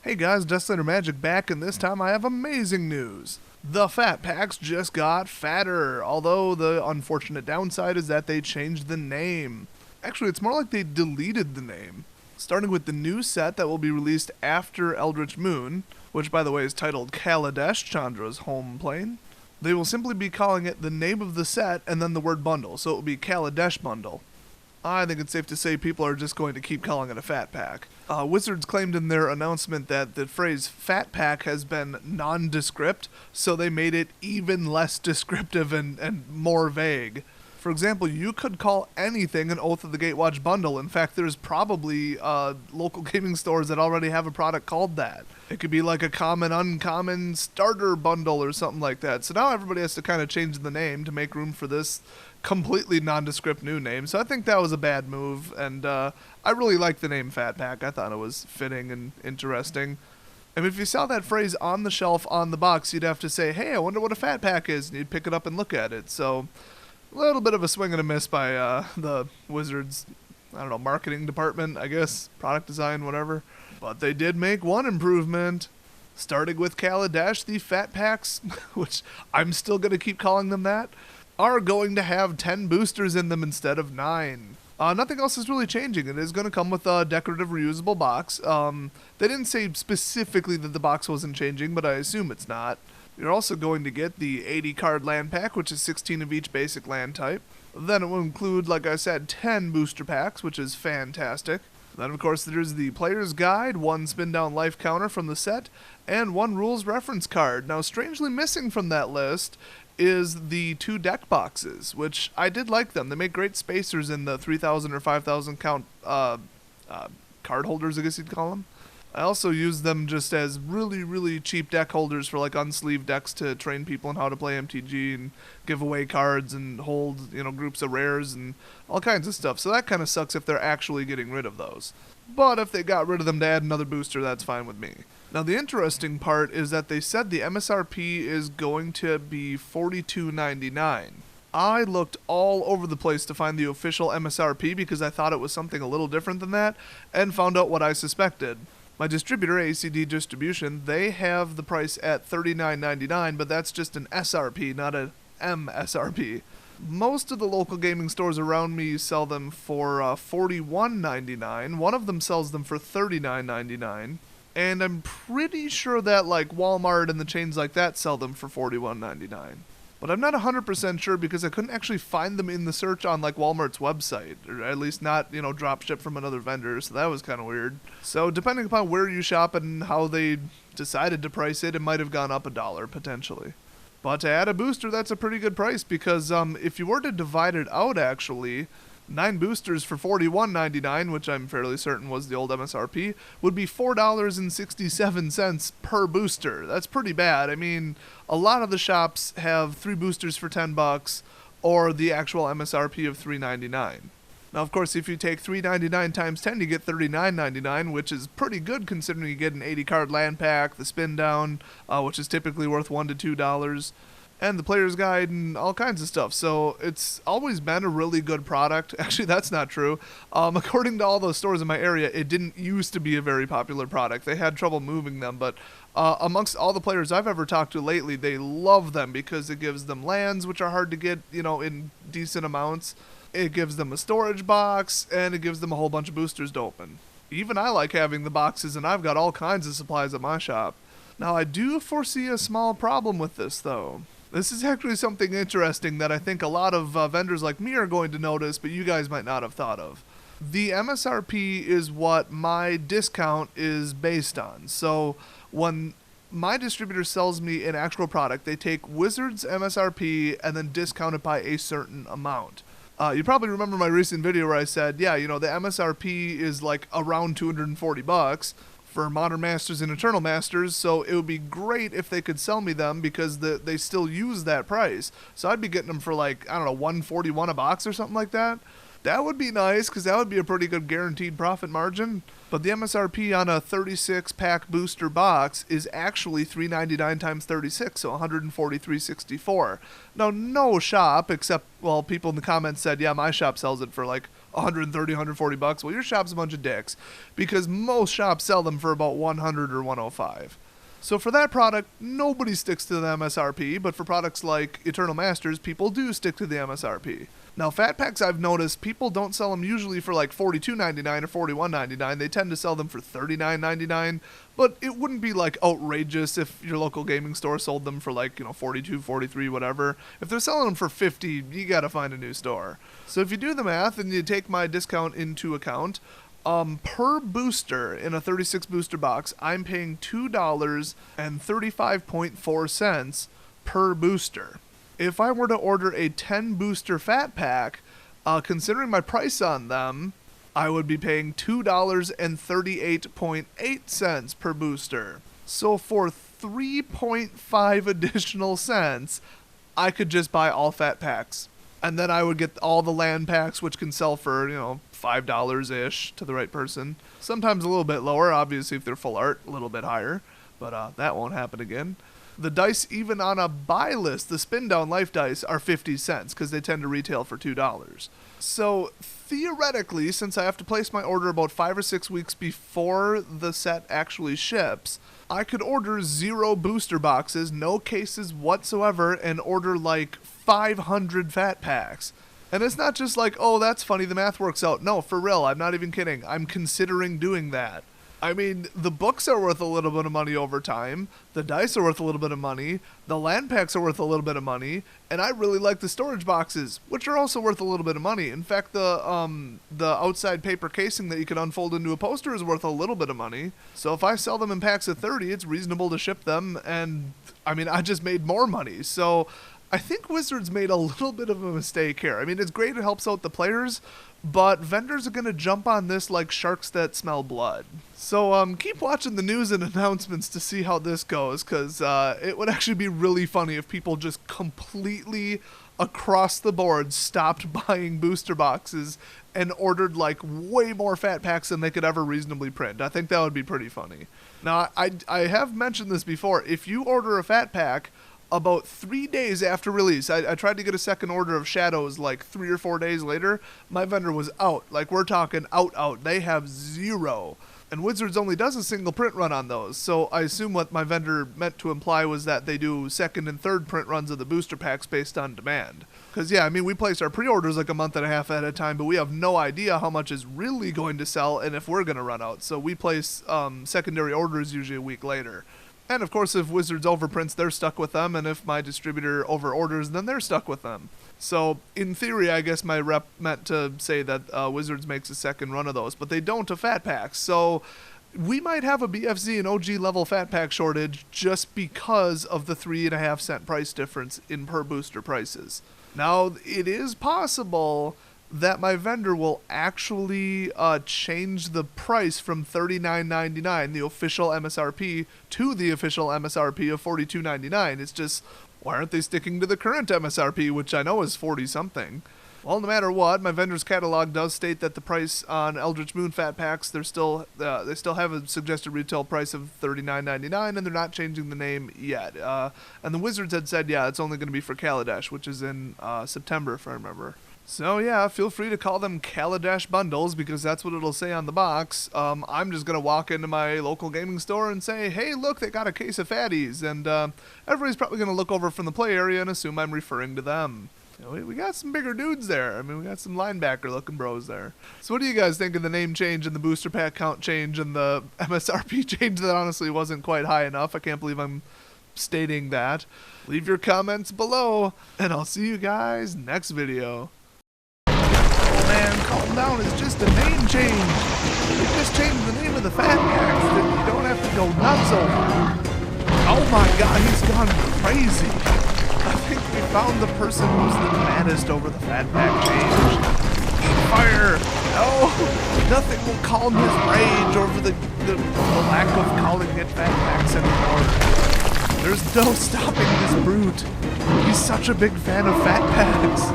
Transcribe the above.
Hey guys, Desolator Magic back, and this time I have amazing news. The Fat Packs just got fatter, although the unfortunate downside is that they changed the name. Actually, it's more like they deleted the name. Starting with the new set that will be released after Eldritch Moon, which by the way is titled Kaladesh, Chandra's home plane. They will simply be calling it the name of the set and then the word bundle, so it will be Kaladesh Bundle. I think it's safe to say people are just going to keep calling it a Fat Pack. Wizards claimed in their announcement that the phrase Fat Pack has been nondescript, so they made it even less descriptive and more vague. For example, you could call anything an Oath of the Gatewatch bundle. In fact, there's probably local gaming stores that already have a product called that. It could be like a common, uncommon starter bundle or something like that. So now everybody has to kind of change the name to make room for this completely nondescript new name. So I think that was a bad move, and I really like the name Fat Pack. I thought it was fitting and interesting. I mean, if you saw that phrase on the shelf on the box, you'd have to say, hey, I wonder what a Fat Pack is, and you'd pick it up and look at it. So a little bit of a swing and a miss by the Wizards, I don't know, marketing department, I guess, product design, whatever. But they did make one improvement. Starting with Kaladesh, the Fat Packs, which I'm still going to keep calling them that, are going to have 10 boosters in them instead of 9. Nothing else is really changing. It is going to come with a decorative reusable box. They didn't say specifically that the box wasn't changing, but I assume it's not. You're also going to get the 80 card land pack, which is 16 of each basic land type. Then it will include, like I said, 10 booster packs, which is fantastic. Then, of course, there's the player's guide, 1 spin down life counter from the set, and 1 rules reference card. Now, strangely missing from that list is the 2 deck boxes, which I did like them. They make great spacers in the 3,000 or 5,000 count card holders, I guess you'd call them. I also use them just as really, really cheap deck holders for like unsleeved decks to train people on how to play MTG and give away cards and hold, groups of rares and all kinds of stuff. So that kind of sucks if they're actually getting rid of those. But if they got rid of them to add another booster, that's fine with me. Now the interesting part is that they said the MSRP is going to be $42.99. I looked all over the place to find the official MSRP because I thought it was something a little different than that, and found out what I suspected. My distributor, ACD Distribution, they have the price at $39.99, but that's just an SRP, not an MSRP. Most of the local gaming stores around me sell them for $41.99. One of them sells them for $39.99. And I'm pretty sure that like Walmart and the chains like that sell them for $41.99. But I'm not 100% sure because I couldn't actually find them in the search on like Walmart's website, or at least not, drop ship from another vendor, so that was kind of weird. So depending upon where you shop and how they decided to price it, it might have gone up $1 potentially. But to add a booster, that's a pretty good price because if you were to divide it out actually, 9 boosters for $41.99, which I'm fairly certain was the old MSRP, would be $4.67 per booster. That's pretty bad. I mean, a lot of the shops have 3 boosters for $10 or the actual MSRP of $3.99. Now, of course, if you take $3.99 times 10, you get $39.99, which is pretty good considering you get an 80 card land pack, the spin down, which is typically worth $1 to $2. And the player's guide and all kinds of stuff. So it's always been a really good product. Actually, that's not true. According to all those stores in my area, it didn't used to be a very popular product. They had trouble moving them, but amongst all the players I've ever talked to lately, they love them because it gives them lands, which are hard to get, in decent amounts. It gives them a storage box, and it gives them a whole bunch of boosters to open. Even I like having the boxes, and I've got all kinds of supplies at my shop. Now, I do foresee a small problem with this, though. This is actually something interesting that I think a lot of vendors like me are going to notice, but you guys might not have thought of. The MSRP is what my discount is based on. So when my distributor sells me an actual product, they take Wizards MSRP and then discount it by a certain amount. You probably remember my recent video where I said, the MSRP is like around $240 for Modern Masters and Eternal Masters, so it would be great if they could sell me them because they still use that price. So I'd be getting them for like, I don't know, $141 a box or something like that. That would be nice because that would be a pretty good guaranteed profit margin. But the MSRP on a 36-pack booster box is actually $3.99 times 36, so $143.64. Now, no shop, except, well, people in the comments said, yeah, my shop sells it for like 130, 140 bucks. Well, your shop's a bunch of dicks because most shops sell them for about 100 or 105. So for that product, nobody sticks to the MSRP, but for products like Eternal Masters, people do stick to the MSRP. Now, Fat Packs, I've noticed, people don't sell them usually for like $42.99 or $41.99. They tend to sell them for $39.99, but it wouldn't be like outrageous if your local gaming store sold them for like, $42, $43, whatever. If they're selling them for $50, you gotta find a new store. So if you do the math and you take my discount into account, per booster in a 36 booster box, I'm paying $2.35.4 per booster. If I were to order a 10 booster Fat Pack, considering my price on them, I would be paying $2.38.8 per booster. So for 3.5 additional cents, I could just buy all Fat Packs. And then I would get all the land packs, which can sell for, $5-ish to the right person. Sometimes a little bit lower, obviously if they're full art, a little bit higher. But that won't happen again. The dice, even on a buy list, the spin down life dice are 50 cents because they tend to retail for $2. So theoretically, since I have to place my order about 5 or 6 weeks before the set actually ships, I could order 0 booster boxes, no cases whatsoever, and order like 500 Fat Packs. And it's not just like, oh, that's funny, the math works out. No, for real, I'm not even kidding. I'm considering doing that. I mean, the books are worth a little bit of money over time, the dice are worth a little bit of money, the land packs are worth a little bit of money, and I really like the storage boxes, which are also worth a little bit of money. In fact, the outside paper casing that you can unfold into a poster is worth a little bit of money. So if I sell them in packs of 30, it's reasonable to ship them, and I mean, I just made more money. So I think Wizards made a little bit of a mistake here. I mean, it's great, it helps out the players, but vendors are going to jump on this like sharks that smell blood. So keep watching the news and announcements to see how this goes, because it would actually be really funny if people just completely across the board stopped buying booster boxes and ordered like way more Fat Packs than they could ever reasonably print. I think that would be pretty funny. Now, I have mentioned this before. If you order a Fat Pack about 3 days after release, I tried to get a second order of Shadows like 3 or 4 days later. My vendor was out. Like, we're talking out. They have 0. And Wizards only does a single print run on those. So I assume what my vendor meant to imply was that they do second and third print runs of the booster packs based on demand. Because, yeah, I mean, we place our pre-orders like a month and a half at a time, but we have no idea how much is really going to sell and if we're going to run out. So we place secondary orders usually a week later. And of course, if Wizards overprints, they're stuck with them, and if my distributor overorders, then they're stuck with them. So, in theory, I guess my rep meant to say that Wizards makes a second run of those, but they don't of Fat Packs. So, we might have a BFZ and OG level Fat Pack shortage just because of the 3.5 cent price difference in per booster prices. Now, it is possible that my vendor will actually change the price from $39.99, the official MSRP, to the official MSRP of $42.99. It's just, why aren't they sticking to the current MSRP, which I know is 40-something? Well, no matter what, my vendor's catalog does state that the price on Eldritch Moon Fat Packs, they still have a suggested retail price of $39.99, and they're not changing the name yet. And the Wizards had said, yeah, it's only going to be for Kaladesh, which is in September, if I remember. So yeah, feel free to call them Kaladesh bundles because that's what it'll say on the box. I'm just going to walk into my local gaming store and say, hey, look, they got a case of fatties. And everybody's probably going to look over from the play area and assume I'm referring to them. You know, we got some bigger dudes there. I mean, we got some linebacker-looking bros there. So what do you guys think of the name change and the booster pack count change and the MSRP change that honestly wasn't quite high enough? I can't believe I'm stating that. Leave your comments below, and I'll see you guys next video. Man, calm down, it's just a name change. They just changed the name of the Fat Packs that you don't have to go nuts over. Oh my god, he's gone crazy. I think we found the person who's the maddest over the Fat Pack change. Eat fire! No! Nothing will calm his rage over the lack of calling it Fat Packs anymore. There's no stopping this brute. He's such a big fan of Fat Packs.